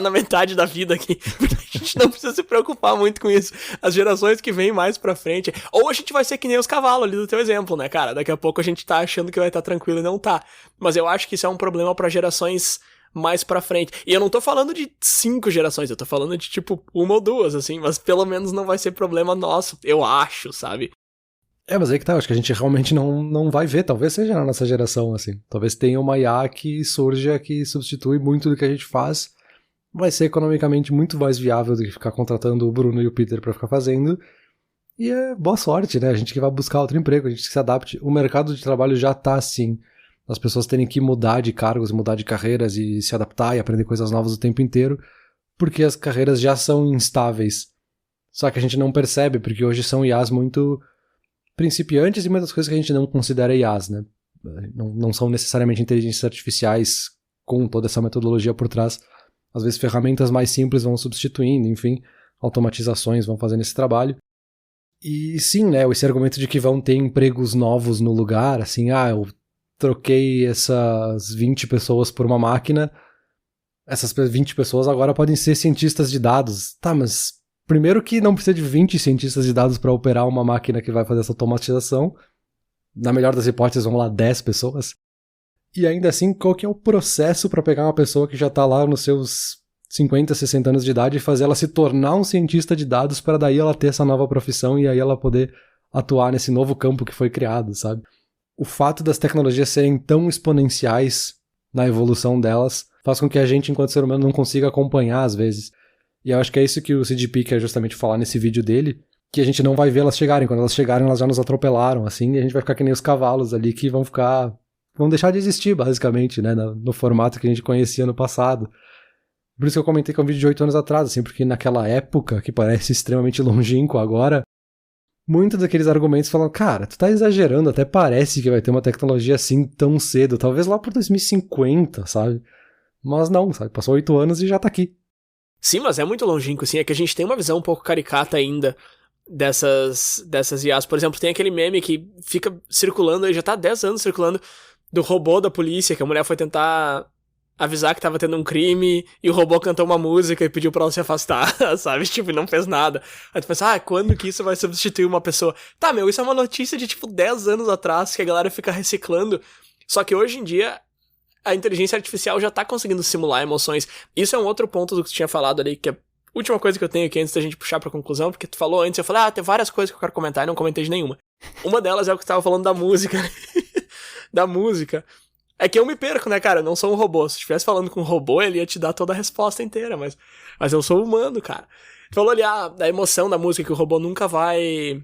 na metade da vida aqui, porque a gente não precisa se preocupar muito com isso. As gerações que vêm mais pra frente, ou a gente vai ser que nem os cavalos ali do teu exemplo, né, cara? Daqui a pouco a gente tá achando que vai estar tranquilo e não tá. Mas eu acho que isso é um problema pra gerações mais pra frente. E eu não tô falando de 5 gerações, eu tô falando de, tipo, 1 ou 2, assim, mas pelo menos não vai ser problema nosso, eu acho, sabe? Mas aí que tá, acho que a gente realmente não vai ver, talvez seja na nossa geração, assim. Talvez tenha uma IA que surja, que substitui muito do que a gente faz, vai ser economicamente muito mais viável do que ficar contratando o Bruno e o Peter pra ficar fazendo, e é boa sorte, né? A gente que vai buscar outro emprego, a gente que se adapte. O mercado de trabalho já tá assim, as pessoas terem que mudar de cargos, mudar de carreiras e se adaptar e aprender coisas novas o tempo inteiro, porque as carreiras já são instáveis. Só que a gente não percebe, porque hoje são IAs muito principiantes e muitas coisas que a gente não considera IAs, né? Não são necessariamente inteligências artificiais com toda essa metodologia por trás. Às vezes ferramentas mais simples vão substituindo, enfim, automatizações vão fazendo esse trabalho. E sim, né, esse argumento de que vão ter empregos novos no lugar, assim, eu troquei essas 20 pessoas por uma máquina, essas 20 pessoas agora podem ser cientistas de dados. Tá, mas primeiro que não precisa de 20 cientistas de dados para operar uma máquina que vai fazer essa automatização. Na melhor das hipóteses, vão lá 10 pessoas. E ainda assim, qual que é o processo para pegar uma pessoa que já tá lá nos seus 50, 60 anos de idade e fazer ela se tornar um cientista de dados para daí ela ter essa nova profissão e aí ela poder atuar nesse novo campo que foi criado, sabe? O fato das tecnologias serem tão exponenciais na evolução delas faz com que a gente, enquanto ser humano, não consiga acompanhar às vezes. E eu acho que é isso que o CDP quer justamente falar nesse vídeo dele, que a gente não vai ver elas chegarem. Quando elas chegarem, elas já nos atropelaram, assim, e a gente vai ficar que nem os cavalos ali que vão deixar de existir, basicamente, né, no formato que a gente conhecia no passado. Por isso que eu comentei que é um vídeo de 8 anos atrás, assim, porque naquela época, que parece extremamente longínquo agora, muitos daqueles argumentos falam, cara, tu tá exagerando, até parece que vai ter uma tecnologia assim tão cedo, talvez lá por 2050, sabe? Mas não, sabe, passou 8 anos e já tá aqui. Sim, mas é muito longínquo, assim, é que a gente tem uma visão um pouco caricata ainda dessas IAs. Por exemplo, tem aquele meme que fica circulando aí, já tá há 10 anos circulando, do robô da polícia, que a mulher foi tentar avisar que tava tendo um crime e o robô cantou uma música e pediu pra ela se afastar, sabe? Tipo, e não fez nada. Aí tu pensa, quando que isso vai substituir uma pessoa? Tá, meu, isso é uma notícia de, tipo, 10 anos atrás que a galera fica reciclando. Só que hoje em dia, a inteligência artificial já tá conseguindo simular emoções. Isso é um outro ponto do que tu tinha falado ali, que é a última coisa que eu tenho aqui antes da gente puxar pra conclusão, porque tu falou antes, eu falei, tem várias coisas que eu quero comentar e não comentei de nenhuma. Uma delas é o que tu tava falando da música. Da música. É que eu me perco, né, cara? Eu não sou um robô. Se eu estivesse falando com um robô, ele ia te dar toda a resposta inteira, mas eu sou humano, cara. Falou ali, da emoção da música, que o robô nunca vai...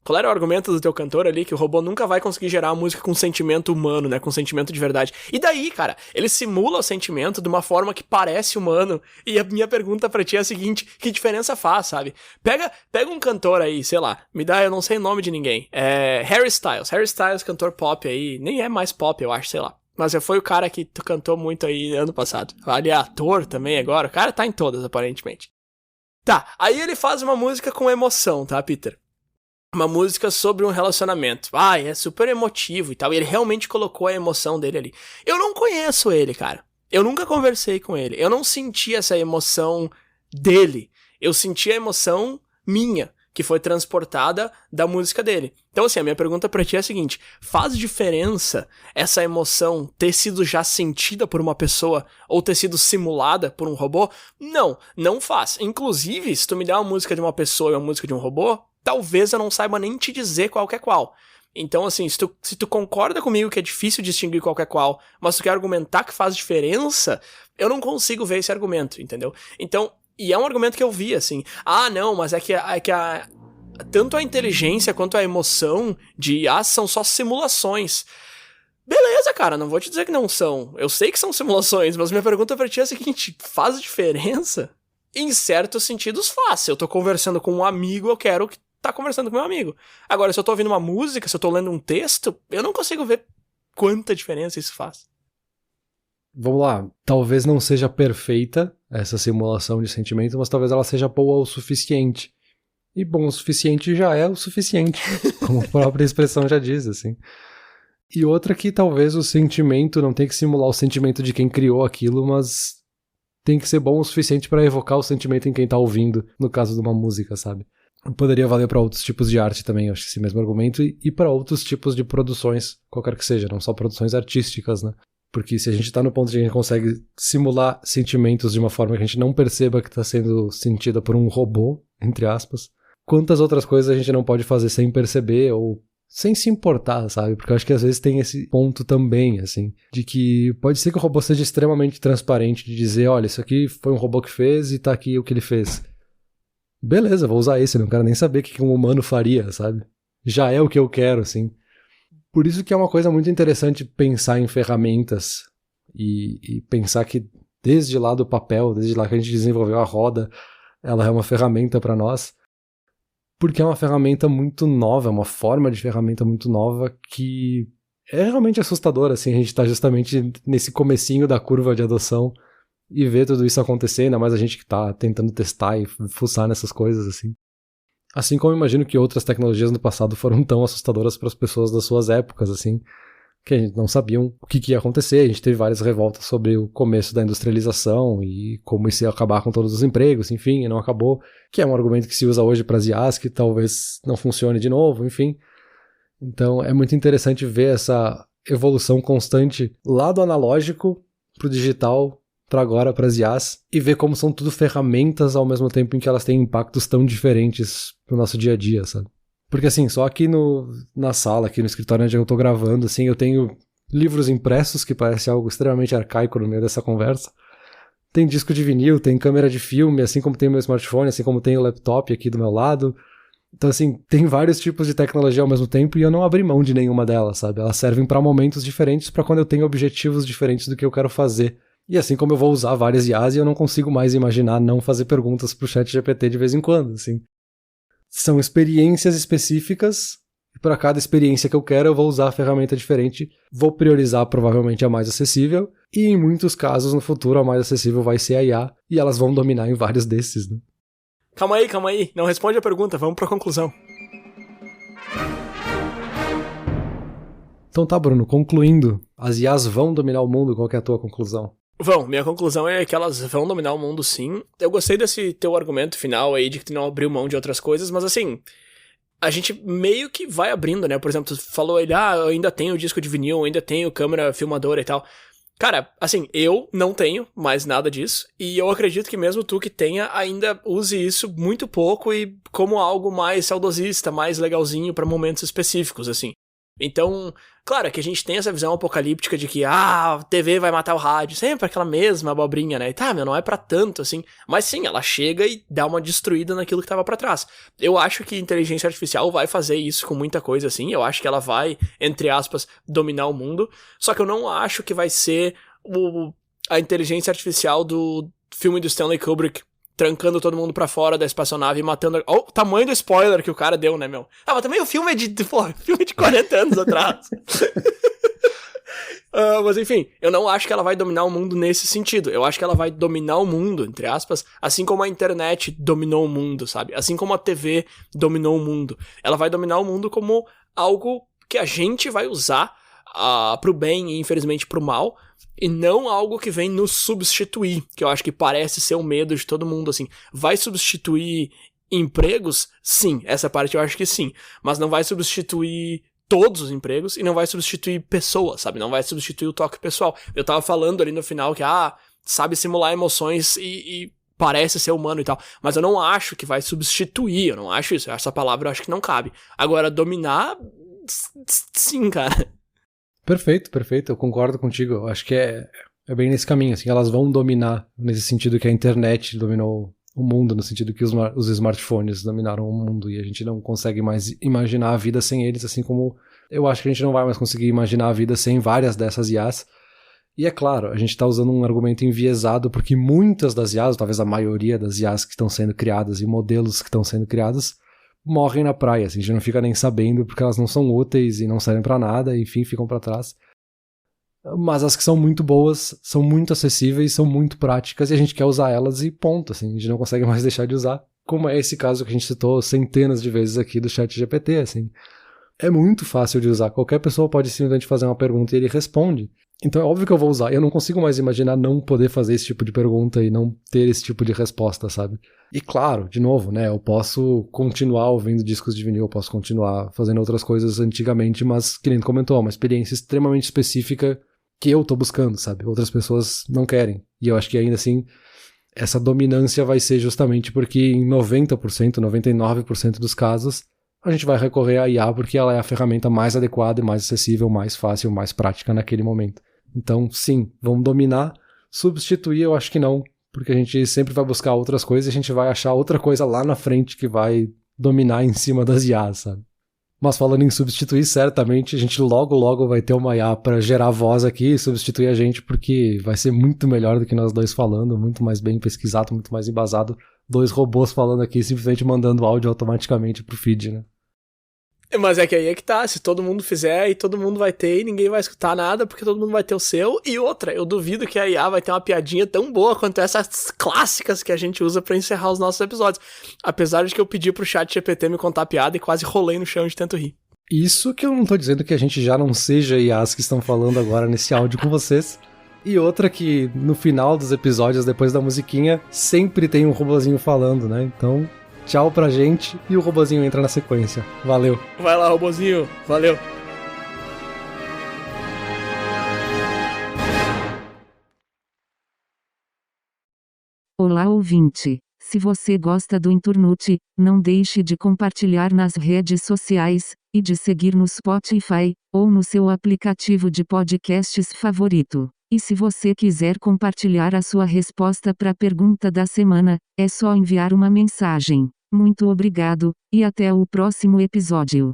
Qual era o argumento do teu cantor ali? Que o robô nunca vai conseguir gerar uma música com sentimento humano, né? Com sentimento de verdade. E daí, cara? Ele simula o sentimento de uma forma que parece humano. E a minha pergunta pra ti é a seguinte: que diferença faz, sabe? Pega um cantor aí, sei lá, me dá, eu não sei o nome de ninguém. Harry Styles, cantor pop aí. Nem é mais pop, eu acho, sei lá. Mas foi o cara que tu cantou muito aí ano passado. Ali é ator também agora. O cara tá em todas, aparentemente. Tá, aí ele faz uma música com emoção, tá, Peter? Uma música sobre um relacionamento. É super emotivo e tal. E ele realmente colocou a emoção dele ali. Eu não conheço ele, cara. Eu nunca conversei com ele. Eu não senti essa emoção dele. Eu senti a emoção minha, que foi transportada da música dele. Então, assim, a minha pergunta pra ti é a seguinte: faz diferença essa emoção ter sido já sentida por uma pessoa ou ter sido simulada por um robô? Não faz. Inclusive, se tu me der uma música de uma pessoa e uma música de um robô, talvez eu não saiba nem te dizer qual que é qual. Então, assim, se tu concorda comigo que é difícil distinguir qual que é qual, mas tu quer argumentar que faz diferença, eu não consigo ver esse argumento, entendeu? Então, e é um argumento que eu vi, assim, não, mas é que tanto a inteligência quanto a emoção de IA são só simulações. Beleza, cara, não vou te dizer que não são. Eu sei que são simulações, mas minha pergunta pra ti é a seguinte: faz diferença? Em certos sentidos faz. Se eu tô conversando com um amigo, eu quero que tá conversando com meu amigo. Agora, se eu tô ouvindo uma música, se eu tô lendo um texto, eu não consigo ver quanta diferença isso faz. Vamos lá, talvez não seja perfeita essa simulação de sentimento, mas talvez ela seja boa o suficiente. E bom o suficiente já é o suficiente, como a própria expressão já diz, assim. E outra que talvez o sentimento não tem que simular o sentimento de quem criou aquilo, mas tem que ser bom o suficiente para evocar o sentimento em quem tá ouvindo, no caso de uma música, sabe? Poderia valer para outros tipos de arte também, acho que esse mesmo argumento, e para outros tipos de produções, qualquer que seja, não só produções artísticas, né? Porque se a gente tá no ponto de a gente consegue simular sentimentos de uma forma que a gente não perceba que tá sendo sentida por um robô, entre aspas, quantas outras coisas a gente não pode fazer sem perceber ou sem se importar, sabe? Porque eu acho que às vezes tem esse ponto também, assim, de que pode ser que o robô seja extremamente transparente, de dizer, olha, isso aqui foi um robô que fez e tá aqui o que ele fez. Beleza, vou usar esse, não quero nem saber o que um humano faria, sabe? Já é o que eu quero, assim. Por isso que é uma coisa muito interessante pensar em ferramentas e pensar que desde lá do papel, desde lá que a gente desenvolveu a roda, ela é uma ferramenta para nós, porque é uma ferramenta muito nova, é uma forma de ferramenta muito nova que é realmente assustadora, assim, a gente tá justamente nesse comecinho da curva de adoção e ver tudo isso acontecer, ainda mais a gente que tá tentando testar e fuçar nessas coisas, assim. Assim como eu imagino que outras tecnologias no passado foram tão assustadoras para as pessoas das suas épocas, assim, que a gente não sabiam o que ia acontecer. A gente teve várias revoltas sobre o começo da industrialização e como isso ia acabar com todos os empregos, enfim, e não acabou, que é um argumento que se usa hoje para as IAs, que talvez não funcione de novo, enfim. Então é muito interessante ver essa evolução constante lá do analógico pro digital, para agora, para as IAs, e ver como são tudo ferramentas ao mesmo tempo em que elas têm impactos tão diferentes no nosso dia a dia, sabe? Porque assim, só aqui na sala, aqui no escritório onde eu tô gravando, assim, eu tenho livros impressos, que parece algo extremamente arcaico no meio dessa conversa. Tem disco de vinil, tem câmera de filme, assim como tem o meu smartphone, assim como tem o laptop aqui do meu lado. Então assim, tem vários tipos de tecnologia ao mesmo tempo e eu não abri mão de nenhuma delas, sabe? Elas servem para momentos diferentes, para quando eu tenho objetivos diferentes do que eu quero fazer. E assim como eu vou usar várias IAs e eu não consigo mais imaginar não fazer perguntas pro ChatGPT de vez em quando, assim. São experiências específicas, e para cada experiência que eu quero eu vou usar a ferramenta diferente, vou priorizar provavelmente a mais acessível, e em muitos casos no futuro a mais acessível vai ser a IA, e elas vão dominar em vários desses, né? Calma aí, não responde a pergunta, vamos pra conclusão. Então tá, Bruno, concluindo, as IAs vão dominar o mundo, qual que é a tua conclusão? Minha conclusão é que elas vão dominar o mundo, sim. Eu gostei desse teu argumento final aí de que tu não abriu mão de outras coisas, mas assim, a gente meio que vai abrindo, né? Por exemplo, tu falou ele, eu ainda tenho disco de vinil, ainda tenho câmera filmadora e tal. Cara, assim, eu não tenho mais nada disso, e eu acredito que mesmo tu que tenha, ainda use isso muito pouco e como algo mais saudosista, mais legalzinho pra momentos específicos, assim. Então, claro que a gente tem essa visão apocalíptica de que, a TV vai matar o rádio, sempre aquela mesma abobrinha, né? E tá, não é pra tanto, assim. Mas sim, ela chega e dá uma destruída naquilo que tava pra trás. Eu acho que a inteligência artificial vai fazer isso com muita coisa, assim. Eu acho que ela vai, entre aspas, dominar o mundo. Só que eu não acho que vai ser a inteligência artificial do filme do Stanley Kubrick, trancando todo mundo pra fora da espaçonave e matando... Olha o tamanho do spoiler que o cara deu, né, meu? Mas também o filme é filme de 40 anos atrás. Mas enfim, eu não acho que ela vai dominar o mundo nesse sentido. Eu acho que ela vai dominar o mundo, entre aspas, assim como a internet dominou o mundo, sabe? Assim como a TV dominou o mundo. Ela vai dominar o mundo como algo que a gente vai usar pro bem e infelizmente pro mal, e não algo que vem nos substituir, que eu acho que parece ser o medo de todo mundo, assim. Vai substituir empregos? Sim, essa parte eu acho que sim, mas não vai substituir todos os empregos e não vai substituir pessoas, sabe? Não vai substituir o toque pessoal. Eu tava falando ali no final que, sabe simular emoções e parece ser humano e tal, mas eu não acho que vai substituir, eu não acho isso, essa palavra eu acho que não cabe. Agora, dominar, sim, cara. Perfeito, eu concordo contigo, eu acho que é bem nesse caminho, assim, elas vão dominar, nesse sentido que a internet dominou o mundo, no sentido que os smartphones dominaram o mundo e a gente não consegue mais imaginar a vida sem eles, assim como eu acho que a gente não vai mais conseguir imaginar a vida sem várias dessas IAs. E é claro, a gente está usando um argumento enviesado porque muitas das IAs, talvez a maioria das IAs que estão sendo criadas e modelos que estão sendo criados, morrem na praia, assim, a gente não fica nem sabendo porque elas não são úteis e não servem pra nada, enfim, ficam pra trás. Mas as que são muito boas, são muito acessíveis, são muito práticas e a gente quer usar elas e ponto, assim, a gente não consegue mais deixar de usar, como é esse caso que a gente citou centenas de vezes aqui do ChatGPT, assim. É muito fácil de usar, qualquer pessoa pode simplesmente fazer uma pergunta e ele responde. Então é óbvio que eu vou usar, eu não consigo mais imaginar não poder fazer esse tipo de pergunta e não ter esse tipo de resposta, sabe? E claro, de novo, né, eu posso continuar ouvindo discos de vinil, eu posso continuar fazendo outras coisas antigamente, mas, que nem tu comentou, uma experiência extremamente específica que eu tô buscando, sabe? Outras pessoas não querem. E eu acho que ainda assim, essa dominância vai ser justamente porque em 90%, 99% dos casos, a gente vai recorrer à IA porque ela é a ferramenta mais adequada e mais acessível, mais fácil, mais prática naquele momento. Então, sim, vamos dominar. Substituir, eu acho que não, porque a gente sempre vai buscar outras coisas e a gente vai achar outra coisa lá na frente que vai dominar em cima das IAs, sabe? Mas falando em substituir, certamente a gente logo vai ter uma IA para gerar voz aqui e substituir a gente, porque vai ser muito melhor do que nós dois falando, muito mais bem pesquisado, muito mais embasado. 2 robôs falando aqui, simplesmente mandando áudio automaticamente pro feed, né? Mas é que aí é que tá, se todo mundo fizer, e todo mundo vai ter, e ninguém vai escutar nada, porque todo mundo vai ter o seu. E outra, eu duvido que a IA vai ter uma piadinha tão boa quanto essas clássicas que a gente usa pra encerrar os nossos episódios. Apesar de que eu pedi pro ChatGPT me contar a piada e quase rolei no chão de tanto rir. Isso que eu não tô dizendo que a gente já não seja IAs que estão falando agora nesse áudio com vocês. E outra que no final dos episódios, depois da musiquinha, sempre tem um robozinho falando, né? Então, tchau pra gente e o robozinho entra na sequência. Valeu. Vai lá, robozinho. Valeu. Olá, ouvinte. Se você gosta do Inturnute, não deixe de compartilhar nas redes sociais e de seguir no Spotify ou no seu aplicativo de podcasts favorito. E se você quiser compartilhar a sua resposta para a pergunta da semana, é só enviar uma mensagem. Muito obrigado, e até o próximo episódio.